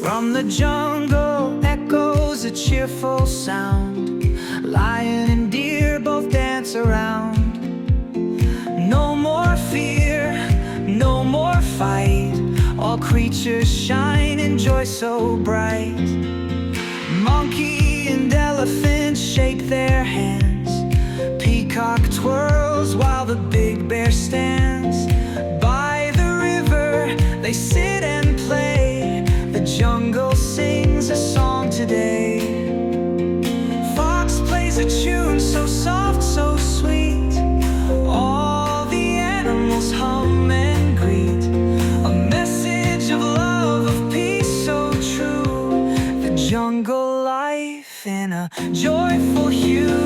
From the jungle echoes a cheerful sound. Lion and deer both dance around. No more fear, no more fight. All creatures shine in joy so bright. Monkey and elephant shake their hands. Peacock twirls while the big bear stands. By the river they sit and play. The jungle sings a song today. Fox plays a tune so soft, so sweet. All the animals hum and greet. A message of love, of peace so true. The jungle life in a joyful hue.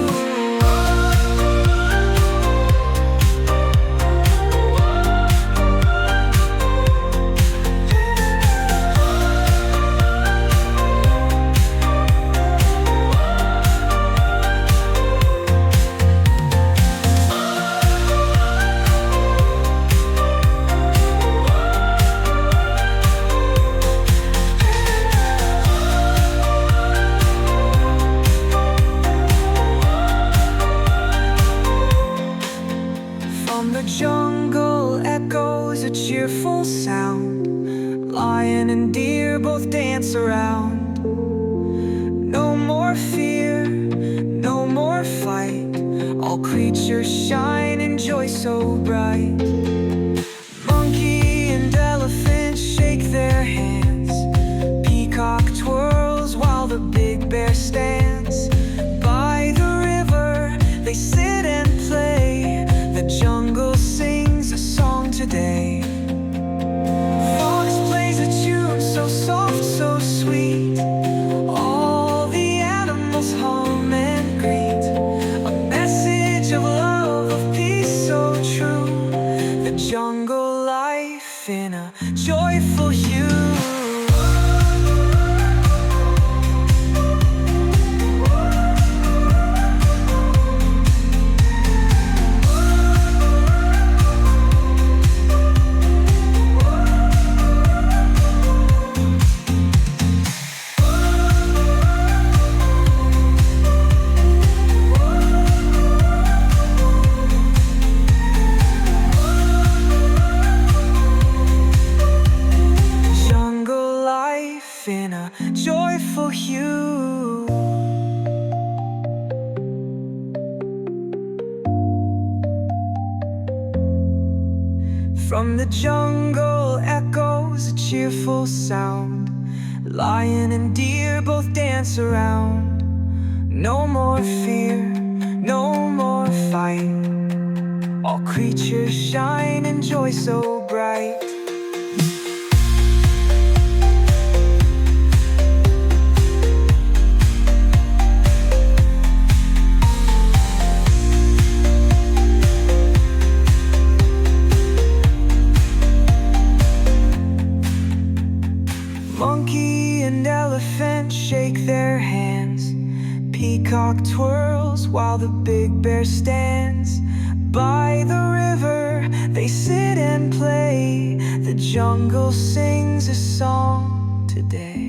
Jungle echoes a cheerful sound. Lion and deer both dance around. No more fear, no more fight. All creatures shine in joy so bright. Monkey and elephant shake their hands. Peacock twirls while the big bear stands. By the river they sit and play. The jungle sings a song today. Fox plays a tune so soft, so sweet. All the animals hum and greet. A message of love, of peace so true. The jungle life in a joyful hue. In a joyful hue. From the jungle echoes a cheerful sound. Lion and deer both dance around. No more fear, no more fight. All creatures shine in joy so bright. Monkey and elephant shake their hands. Peacock twirls while the big bear stands. By the river they sit and play. The jungle sings a song today.